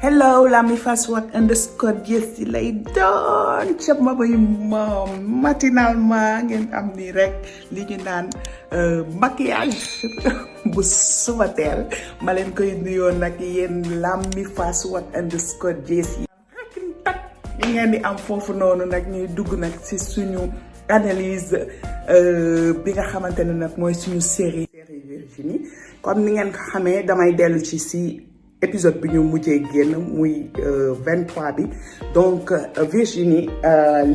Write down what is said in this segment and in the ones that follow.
Hello, la mi Faswak underscore Jessie lay doon ca ma bay moom matinalement ngeen am ni rek li ñu naan maquillage bu suba teel ma leen koy nuyoo nag yéen la mi Faswak underscore Jessie li ngeen di am foofu noonu nag ñuy dugg nag ci suñu analyse bi nga xamante ne nag mooy suñu série Virginie comme ni ngeen ko xamee damay dellu ci épisode bi ñu mujjee génn muy 23 bi donc Virginie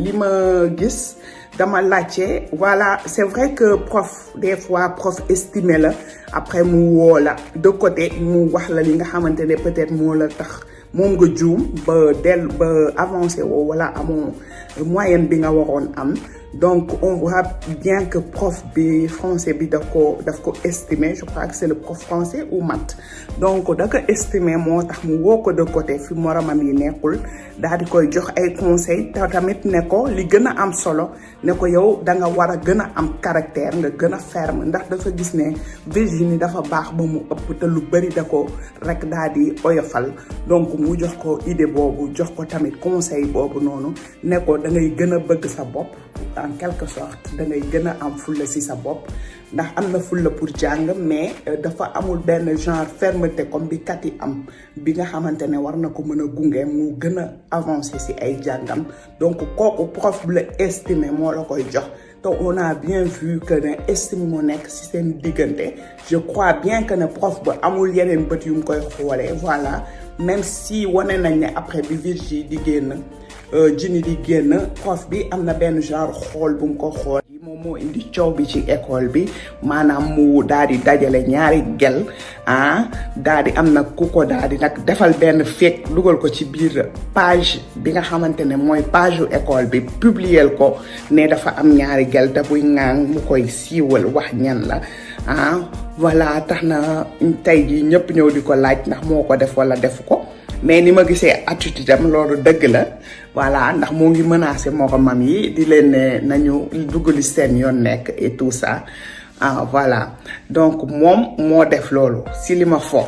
li ma gis dama laajte voilà c'est vrai que prof des fois prof estimé la après mu woo la de côté mu wax la li nga xamante ne peut-être moo la tax moom nga juum ba avancé woo wala amoo moyenne bi nga waroon am donc on voit bien que prof bi français bi daf ko estimer je crois que c'est le prof français ou maths donc da ko estimer moo tax mu woo ko de côté fi moromam yi nekkul daal di koy jox ay conseils te tamit ne ko li gën a am solo ne ko yow da nga war a gën a am caractère nga gën a ferme ndax dafa gis ne Virginie dafa baax ba mu ëpp te lu bari da ko rek daal di oyofal donc mu jox ko idée boobu jox ko tamit conseil boobu noonu ne ko da ngay gën a bëgg sa bopp en quelque sorte da ngay gën a am fulla ci sa bopp ndax am na fulla pour jàng mais dafa amul benn genre fermeté comme bi kat yi am bi nga xamante ne war na ko mën a gunge mu gën a avancer ci ay jàngam donc kooku prof bu la estimé moo la koy jox te on a bien vu que ne estime moo nekk ci seen diggante je crois bien que ne prof ba amul yeneen bët yu mu koy xoolee voilà même si wane nañ ne après bi Virginie di génn Ginny di génn prof bi am na benn genre xool bu mu ko xool moom moo indi coow bi ci école bi maanaam mu daal di dajale ñaari gel daal di am nag ku ko daal di nag defal benn fake dugal ko ci biir page bi nga xamante ne mooy page u école bi publier ko ne dafa am ñaari gel te buy ŋaang mu koy siiwal wax ñan la voilà tax na tey jii ñëpp ñëw di ko laaj ndax moo ko def wala defu ko mais ni ma gisee attitude am loolu dëgg la voilà ndax moo ngi menacé moromam yi di leen ne nañu duggali seen yoon nekk et tout ça voilà donc moom moo def loolu si li ma foog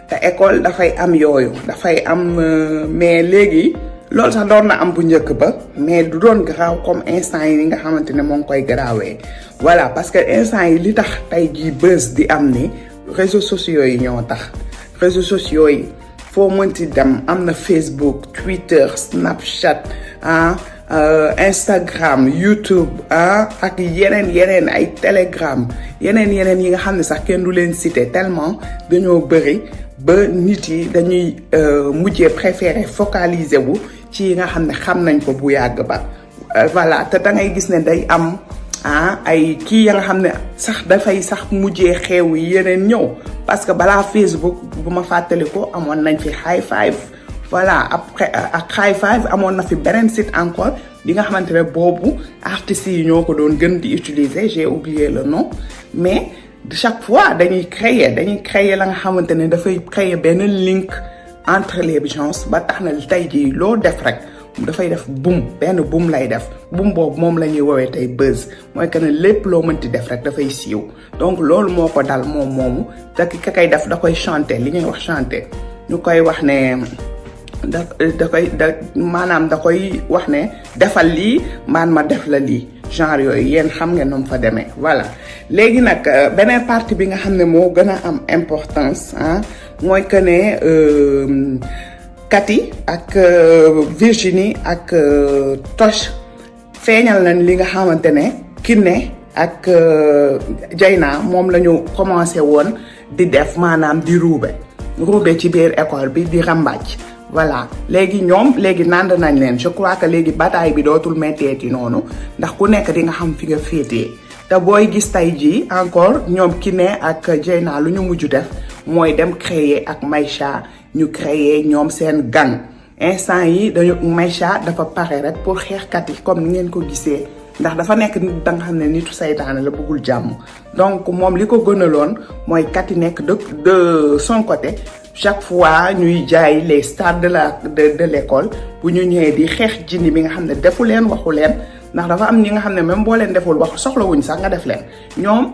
te école dafay am yooyu dafay am mais léegi loolu sax doon na am bu njëkk ba mais du doon garaaw comme instant yi nga xamante ne moo ngi koy garaawee voilà parce que instant yi li tax tey jii buzz di am ni réseaux sociaux yi ñoo tax réseaux sociaux yi foo mënti dem am na Facebook Twitter Snapchat Instagram YouTube ak yeneen ay Telegram yeneen yi nga xam ne sax kenn du leen citer tellement dañoo bëri ba nit yi dañuy mujjee préférer focaliser wu ci yi nga xam ne xam nañ ko bu yàgg ba voilà te da ngay gis ne day am ay kii ya nga xam ne sax dafay sax mujjee xew yi yeneen ñëw parce que balaa Facebook bu ma fàttali ko amoon nañ fi High Five voilà après ak High Five amoon na fi beneen site encore bi nga xamante ne boobu artistes yi ñoo ko doon gën di utiliser j'ai oublié le nom mais chaque fois dañuy créer la nga xamante ne dafay créer benn link entre les gens ba tax na tey jii loo def rek dafay def benn boom lay def boom boobu moom la ñuy woowee tey buzz mooy que ne lépp loo mënti def rek dafay siiw donc loolu moo ko dal moom moomu te ki kay def da koy chanter li ñuy wax chanter ñu koy wax ne maanaam da koy wax ne defal lii ma def la lii genre yooyu yéen xam ngeen noonu fa demee voilà léegi nag beneen partie bi nga xam ne moo gën a am importance mooy que ne Cathy ak Virginie ak Toch feeñal nañ li nga xamante ne Kiné ak Dieyna moom la ñu commencé woon di def maanaam di ruube ci biir école bi di rambàcc voilà léegi nand nañ leen je crois que léegi bataille bi dootul metteeti noonu ndax ku nekk di nga xam fi nga féetee te booy gis tey jii encore ñoom Kiné ak Dieyna lu ñu mujj def mooy dem créer ak Maïcha ñu créer ñoom seen gang instant yi dañu Maïcha dafa pare rek pour xeexkat yi comme ni ngeen ko gisee ndax dafa nekk nit da nga xam ne nitu saytaane la bëggul jàmm donc moom li ko gënaloon mooy kat yi nekk de son côté chaque fois ñuy jaay les stars de l'école bu ñu ñëwee di xeex Ginny bi nga xam ne defu leen waxu leen ndax dafa am ñi nga xam ne même boo leen deful wax soxlawuñ sax nga def leen ñoom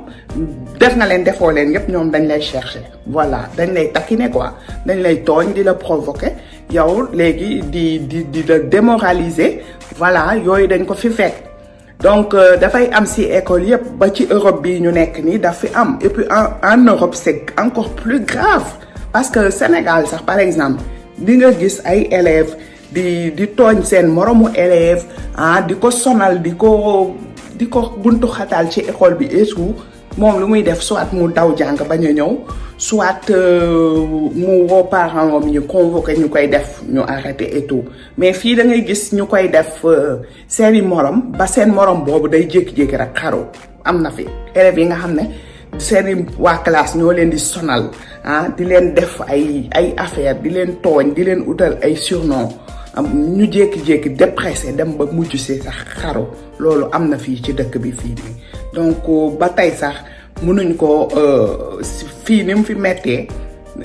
def nga leen defoo leen yëpp ñoom dañ lay chercher voilà dañ lay taquiner quoi dañ lay tooñ di la provoquer yow léegi di la démoraliser voilà yooyu dañ ko fi fekk donc dafay am si école yëpp ba ci Europe bi ñu nekk nii daf fi am et puis en Europe c'est encore plus grave parce que Sénégal sax par exemple di nga gis ay élèves di tooñ seen moromu élève di ko sonal di ko buntu xataal ci école bi et tout moom lu muy def soit mu daw jàng bañ a ñëw soit mu woo parents am ñu convoqué ñu koy def ñu arrêté et tout mais fii da ngay gis ñu koy def seeni morom ba seen morom boobu day jékki-jékki rek xaru am na fi élèves yi nga xam ne seeni waa classe ñoo leen di sonal di leen def ay affaire di leen tooñ di leen utal ay surnom ñu jékki-jékki dépressé dem ba mujj si sax xaru loolu am na fii ci dëkk bi fii nii donc ba tey sax mënuñ ko fii ni mu fi mettee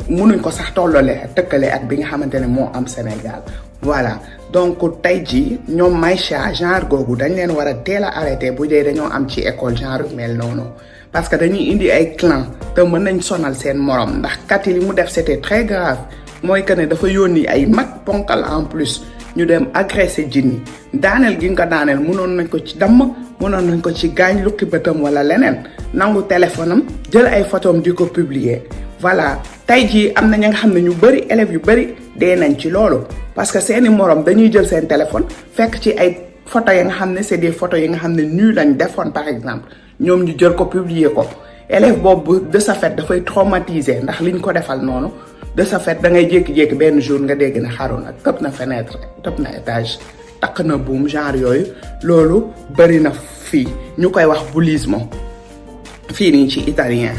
mënuñ ko sax tollale tëkkale ak bi nga xamante ne moo am Sénégal voilà donc tey jii ñoom Maïcha genre googu dañ leen war a teel a arrêté bu dee dañoo am ci école genre mel noonu parce que dañuy indi ay clan te mën nañ sonal seen morom ndax kat yi li mu def c'était très grave mooy que ne dafa yónni ay mag ponkal en plus ñu dem agressé jinni daaneel gi nga ko daaneel mënoon nañ ko ci damm mënoon nañ ko ci gaañ lukki bëtam wala leneen nangu téléphone am jël ay photom di ko publier voilà tey jii am na ñi nga xam ne ñu bëri élèves yu bëri dee nañ ci loolu parce que seeni morom dañuy jël seen téléphone fekk ci ay photos yi nga xam ne c'est des photos yi nga xam ne nu lañ defoon par exemple ñoom ñu jël ko publier ko élève boobu de ce fait dafay traumatiser ndax liñ ko defal noonu de ce fait da ngay jékki-jékki benn jour nga dégg ne xaru na tëb na fenêtre tëb na étage takk na buum genre yooyu loolu bëri na fii ñu koy wax bullisme fii nii ci italien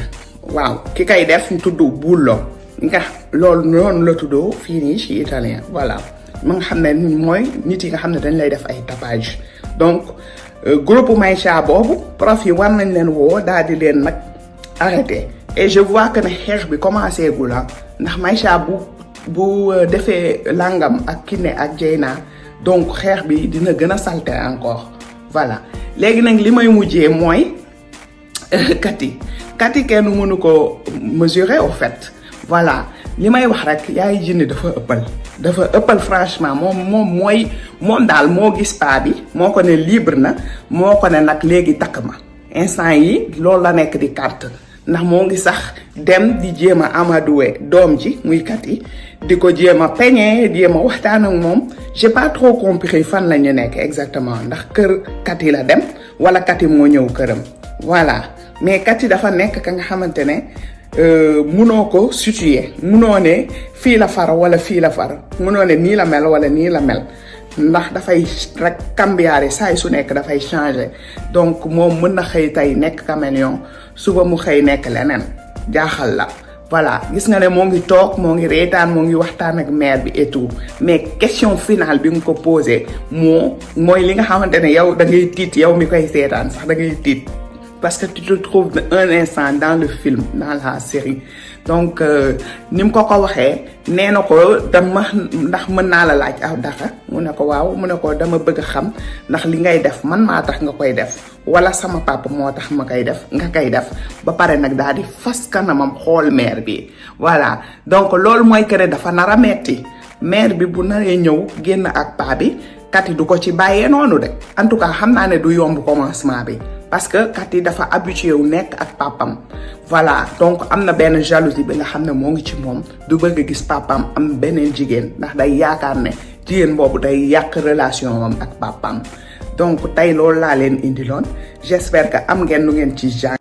waaw ki kay def ñu tudd bullo nga loolu noonu la tuddoo fii nii ci italien voilà ma nga xam ne mooy nit yi nga xam ne dañ lay def ay tapage donc groupe Maïcha boobu prof yi war nañ leen woo daal di leen nag arrêté et je vois que ne xeex bi commencé gu la ndax Maïcha bu defee langam ak Kiné ak Dieyna donc xeex bi dina gën a salte encore voilà léegi nag li may mujjee mooy Kati kenn mënu ko mesurer au fait voilà li may wax rek Yaay Jinne dafa ëppal franchement moom daal moo gis paa bi moo ko ne libre na moo ko ne nag léegi takk ma instant yi loolu la nekk di carte ndax moo ngi sax dem di jéem a amadoué doom ji muy Kati di ko jéem a peñe jéem a waxtaan ak moom j'ai pas trop compris fan la ñu nekk exactement ndax kër Kati la dem wala Kati moo ñëw këram voilà mais Kati dafa nekk ka nga xamante ne munoo ko situer munoo ne fii la far wala fii la far munoo ne nii la mel wala nii la mel ndax dafay rek cambiare saa su nekk dafay changer donc moom mën na xëy tey nekk caméléon suba mu xëy nekk leneen jaaxal la voilà gis nga ne moo ngi toog moo ngi reetaan moo ngi waxtaan ak mère bi et tout mais question finale bi nga ko posé mooy li nga xamante ne yow da ngay tiit yow mi koy seetaan sax da ngay tiit parce que tu te trouves un instant dans le film dans la série donc ni mu ko waxee nee na ko ndax mën naa la laaj aw dara mu ne ko waaw mu ne ko dama bëgg a xam ndax li ngay def man maa tax nga koy def wala sama papa moo tax ma koy def nga koy def ba pare nag daal di fas kanamam xool mère bi voilà donc loolu mooy que ne dafa nar a metti mère bi bu naree ñëw génn ak paa bi Kati du ko ci bàyyee noonu de en tout cas xam naa ne du yomb commencement bi parce que Kati dafa habitué wu nekk ak papam voilà donc am na benn jalousie bi nga xam ne moo ngi ci moom du bëgg a gis papam am beneen jigéen ndax day yaakaar ne jigéen boobu day yàq relation am ak papam donc tey loolu laa leen indiloon j'espère que am ngeen lu ngeen ci jàng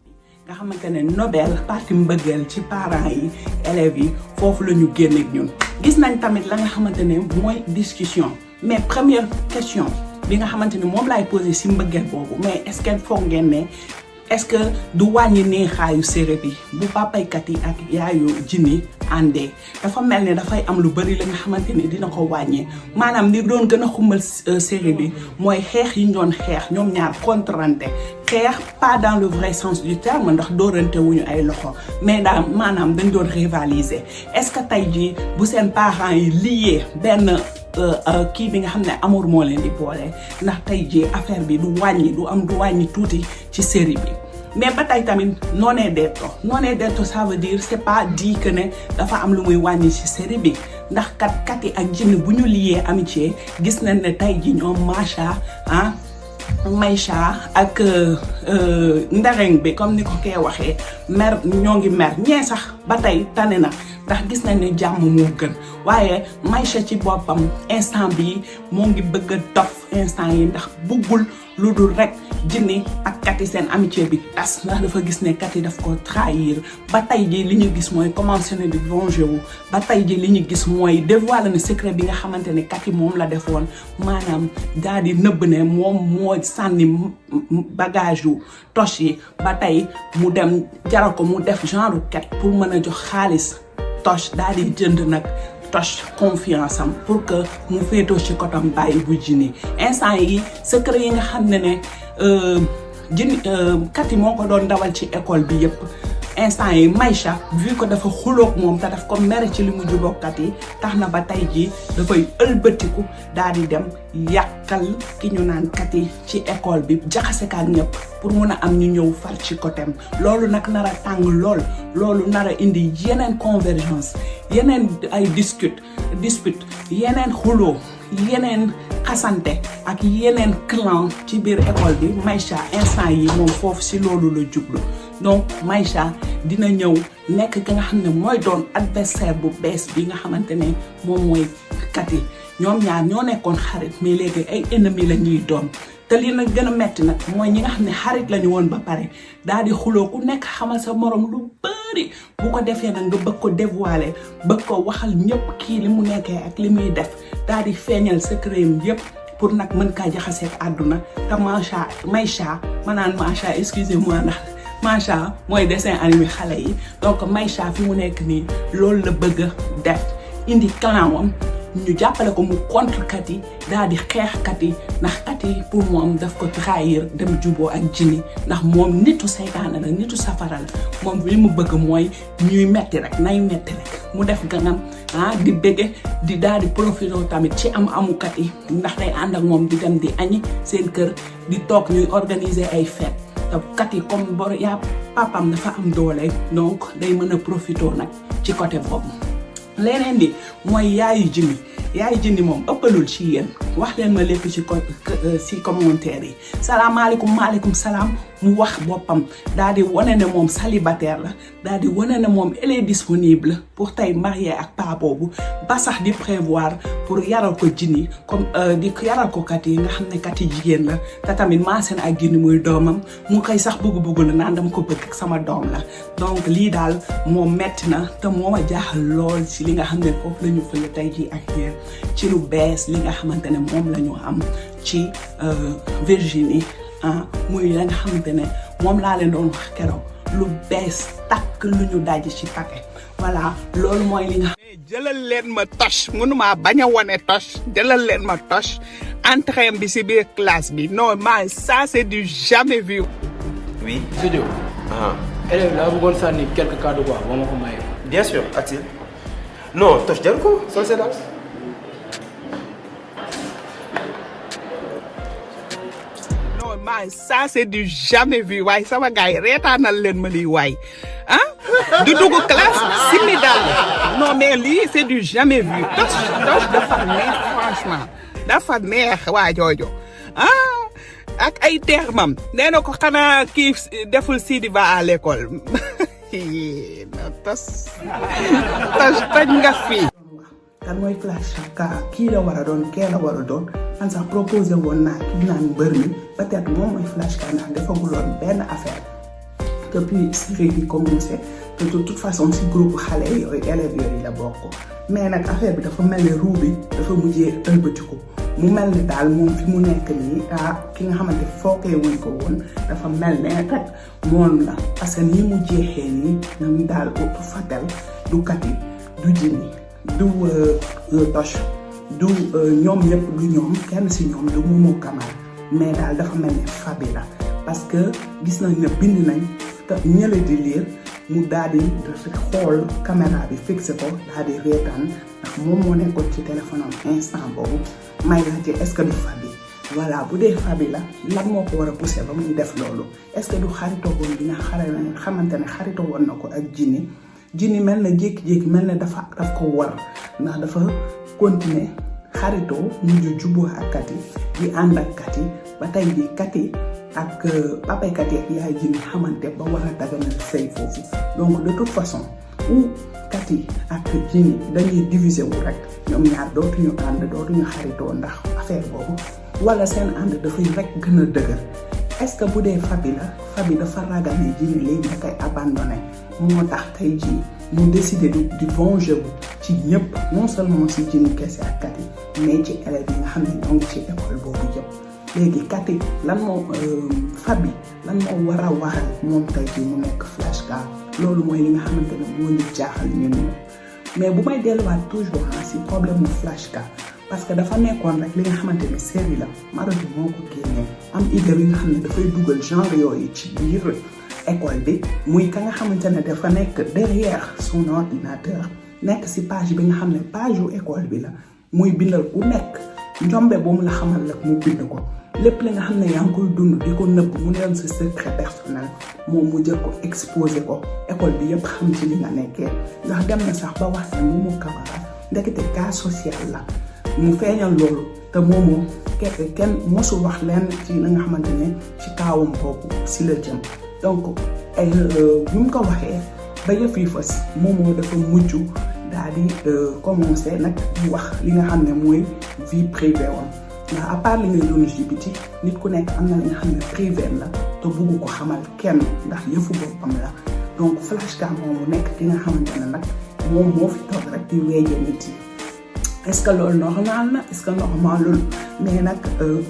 nga xamante ne Nobel parti mbëggeel ci parents yi élèves yi foofu la ñu génn ak ñun gis nañ tamit la nga xamante ne mooy discussion mais première question bi nga xamante ni moom laay posé si mbëggeel boobu mais est-ce que foog ngeen ne est-ce que du wàññi neexaayu série bi bu papay Kati ak yaayu Jinni àndee dafa mel ne dafay am lu bari la nga xamante ni dina ko wàññee maanaam li doon gën a xumbal série bi mooy xeex yi ñu doon xeex ñoom ñaar contrante xeex pas dans le vrai sens du terme ndax doorante wuñu ay loxo mais daal maanaam dañ doon rivaliser est-ce que tey jii bu seen parents yi lié benn kii bi nga xam ne amour moo leen di boole ndax tey jii affaire bi du wàññi tuuti ci série bi. mais ba tey tamit noonee detto ça veut dire c'est pas dit que ne dafa am lu muy wàññi ci série bi ndax Kati ak Djily bu ñu liyee amitié gis nañ ne tey ji ñoom Maïcha ak ndareng bi comme ni ko kee waxee ñoo ngi mer ñee sax ba tey tane na ndax gis nañ ne jàmm moo gën waaye Maïcha ci boppam instant bii moo ngi bëgg a dof instant yi ndax buggul lu dul rek Djily ak Kati seen amitié bi tas ndax dafa gis ne Kati daf ko trahir ba tey ji li ñu gis mooy commencé na di venger wu ba tey ji li ñu gis mooy dévoiler na secret bi nga xamante ne Kati moom la defoon maanaam daal di nëbb ne moom moo sànni bagage yu Toch yi ba tey mu dem jaral ko mu def genre quête pour mën a jox xaalis Toch daal di jënd nag Toch confiance am pour que mu féetoo ci kotam bàyyi bu Djily instant yi secret yi nga xam ne Kati moo ko doon dawal ci école bi yëpp instant yi Maïcha vu que dafa xuloog moom te daf ko mere ci li mu jubóog Kati tax na ba tey jii dafay ëlbatiku daal di dem yàqal ki ñu naan Kati ci école bi jaxase kaak ñëpp pour mun a am ñu ñëw far ci côté loolu nag nar a tàng loolu nar a indi yeneen convergence yeneen ay dispute yeneen xuloo yeneen xasante ak yeneen clan ci biir école bi Maïcha instant yi moom foofu si loolu la jublu donc Maïcha dina ñëw nekk ki nga xam ne mooy doon adversaire bu bees bi nga xamante ne moom mooy Kati ñoom ñaar ñoo nekkoon xarit mais léegi ay ennemis la ñuy doon te lii nag gën a metti nag mooy ñi nga xam ne xarit lañu woon ba pare daal di xuloo ku nekk xamal sa morom lu bari bu ko defee nag nga bëgg ko dévoiler bëgg ko waxal ñëpp kii li mu nekkee ak li muy def daal di feeñal secret yëpp pour nag mën kaa jaxaseeg àdduna te Maïcha excusez-moi ndax Maïcha mooy dessin animé xale yi donc Maïcha fi mu nekk nii loolu la bëgg a def indi clan wam ñu jàppale ko mu contre Kati daal di xeex Kati ndax Kati pour moom daf ko trahir dem juboo ak Djily ndax moom nitu saytaane la nitu safara la moom li mu bëgg mooy ñuy metti rek mu def ganam di bëgge di daal di profité tamit ci amu Kati ndax day ànd ak moom di dem di añi seen kër di toog ñuy organiser ay fête te Kati comme papam dafa am doole donc day mën a profité nag ci côté boobu. leneen di mooy yaayu Djily moom ëppalul ci yéen wax leen ma lépp ci commentaire yi maaleykum salaam mu wax boppam daal di wane ne moom célibataire la daal di wane ne moom elle est disponible pour tey marié ak paa boobu ba sax di prévoir pour yaral ko Djily comme di yaral ko Kati nga xam ne Kati jigéen la te tamit maaseen ak Djily muy doomam mu koy sax bëgg la naan dama ko bëgg sama doom la donc lii daal moom metti na te moo ma jaaxal lool ci li nga xam ne foofu la ñu fële tey jii ak yéen ci lu bees li nga xamante ne moom la ñu am ci Virginie muy la nga xamante ne moom laa leen doon wax keroog lu bees takk lu ñu daj ci paquet voilà loolu mooy li nga jëlal leen ma Toch mënuma bañ a wane Toch jëlal leen ma Toch entrée bi ci biir classe bi non ça c'est du jamais vu. Oui. Studio. élève laa bëggoon sànni quelques cas de voix boo ma ko mayee. Bien sûr, Atil. Non, Toch jaru ko sol c'est daal. Ça c'est du jamais vu waaye sama gars yi reetaanal leen ma lii waay du dugg classe simi daal non mais lii c'est du jamais vu Toch dafa neex franchement dafa neex waa joojo ak ay termam nee na ko xanaa kii deful Sidi va à l'école Toch toj nga fii kan mooy flash kii la war a doon kee la war a doon man sax proposé woon naa kii naan mbër mi peut-être moom mooy flash ka ndax defaguloon benn affaire depuis série bi commencé te de toute façon si groupe xale yooyu élèves yooyu la bokk mais nag affaire bi dafa mel ne roue bi dafa mujjee ëlbatiku mu mel ne daal moom fi mu nekk nii ki nga xamante fookee wuñ ko woon dafa mel ne rek moom la parce que nii mu jeexee nii ñoom daal ëpp fatel du Kati du Djily du Toch du ñoom ñëpp du ñoom kenn si ñoom du Momo Camara mais daal dafa mel ne Fabi la parce que gis nañ ne bind nañ te ñële di lire mu daal di xool caméra bi fixé ko daal di reetaan ndax moom moo nekkoon ci téléphone am instant boobu may laajte est-ce que du Fabi voilà bu dee Fabi la lan moo ko war a poussé ba muy def loolu est-ce que du xaritoo woon bi nga xamante ne xaritoo woon na ko ak Jini mel na jékki-jékki mel na daf ko war ndax dafa continuer xaritoo mujj juboo ak Kati di ànd ak Kati ba tey jii Kati ak papay Kati ak yaay Jini xamante ba war a daganal sëy foofu donc de toute façon ou Kati ak Jini dañuy diviser wu rek ñoom ñaar dootuñu ànd dootuñu xaritoo ndax affaire boobu wala seen ànd dafay rek gën a dëgër est-ce que bu dee Fabi la Fabi dafa ragal ne Jini léegi da koy abandonné moo tax tey jii mu décidé di venger wu ci ñëpp non seulement si Jini kese ak Kati mais ci élèves yi nga xam ne ñoo ngi ci école boobu yëpp léegi Kati lan moo Fabi lan moo war a waral moom tey jii mu nekk flashcard loolu mooy li nga xamante ne moo ñu jaaxal ñun ñëpp mais bu may delluwaat toujours si problème mu flashcard parce que dafa nekkoon rek li nga xamante ne série la Marodi moo ko génnee am idée bi nga xam ne dafay dugal genre yooyu ci biir école bi muy ka nga xamante ne dafa nekk derrière son ordinateur nekk si page bi nga xam ne page yu école bi la muy bindal ku nekk njombe bu mu la xamal rek mu bind ko lépp li nga xam ne yaa ngi koy dund di ko nëbb mu leen sa secret personnel moom mu jël ko exposé ko école bi yëpp xam ci li nga nekkee ndax dem na sax ba wax ne Momo Camara ndekete cas social la mu feeñal loolu te moomoo kenn mosul wax leen ci li nga xamante ne ci kaawam boobu si la jëm donc bi mu ko waxee ba yëf yi fas moomoo dafa mujj daal di commencé nag di wax li nga xam ne mooy vie privée woon ndax à part li ngay dund ci biti nit ku nekk am na li nga xam ne privé la te bugg ko xamal kenn ndax yëfu boppam la donc flashcard moomu nekk ki nga xamante ne nag moom moo fi toog rek di weeje nit yi est-ce que loolu normal na est-ce que normalul mais nag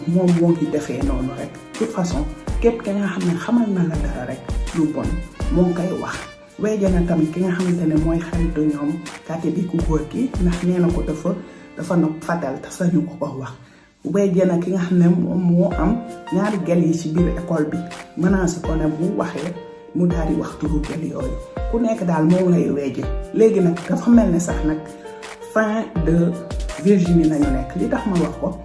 moom moo ngi defee noonu rek de toute façon képp ki nga xam ne xamal na la dara rek lu bon moo ngi koy wax weeje na tamit ki nga xamante ne mooy xaritu ñoom Kati bi ku góor ki ndax nee na ko dafa nopp fatal te sañu ko ko wax weeje na ki nga xam ne moom moo am ñaari gel yi ci biir école bi menacé ko ne bu waxee mu daal di wax turu gel yooyu ku nekk daal moom lay weeje léegi nag dafa mel ne sax nag fin de Virginie nañu nekk li tax ma wax ko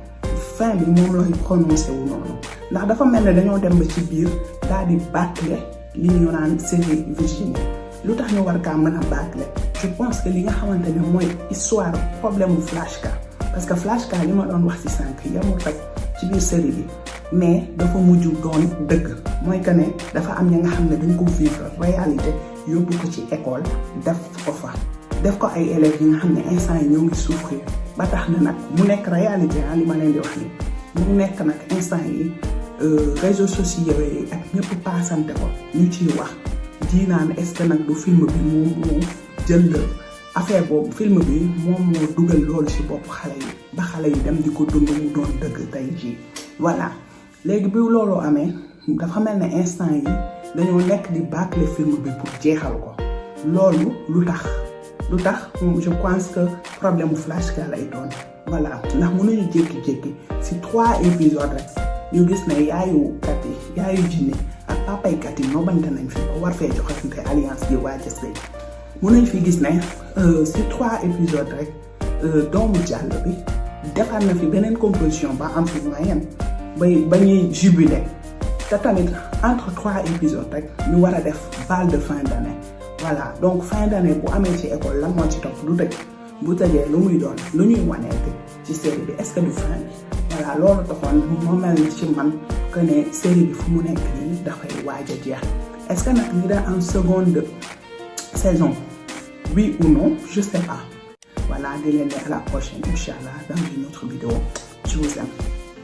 fin bi moom lay prononcé wu noonu ndax dafa mel ne dañoo dem ba ci biir daal di bâcler li ñu naan série Virginie lu tax ñu war kaa mën a bâcler je pense que li nga xamante ne mooy histoire problème mu flashcard parce que flashcard li ma doon wax ci sànq yamul rek ci biir série bi mais dafa mujj doon dëgg mooy que ne dafa am ñi nga xam ne dañ ko vivre réalité yóbbu ko ci école def ko fa def ko ay élèves yi nga xam ne instant yi ñoo ngi souffrir ba tax na nag mu nekk réalité li ma leen di wax ni mu nekk nag instant yi réseaux sociaux yi ak ñëpp paasante ko ñu ciy wax di naan est-ce que nag du film bi moom moo jël affaire boobu film bi moom moo dugal loolu ci bopp xale yi ba xale yi dem di ko dund mu doon dëgg tey jii voilà léegi bi loolu amee dafa mel ne instant yi dañoo nekk di bâcler film bi pour jeexal ko loolu lu tax je pense que problème flashcard lay doon voilà ndax mënuñu jékki-jékki ci 3 épisodes rek ñu gis ne yaayu Kati yaayu Jini ak papay Kati nobante nañ fi ko war fee joxante alliance yi waa Jessé mënuñ fi gis ne ci 3 épisodes rek doomu jàll bi defaat na fi beneen composition ba am fi moyen ba ñuy jubilé te tamit entre 3 épisodes rek ñu war a def bal de fin d'année voilà donc fin d'année bu amee ci école lan moo ci topp du tëj bu tëjee lu muy doon lu ñuy waneete ci série bi est-ce que du fin bi voilà loolu taxoon moo mel ni ci man que ne série bi fu mu nekk nii dafay waaj a jeex est-ce que nag ñu da en seconde saison oui ou non je sais pas voilà di leen ne à la prochaine inchallah dans une autre vidéo je vous aime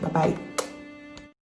bye bye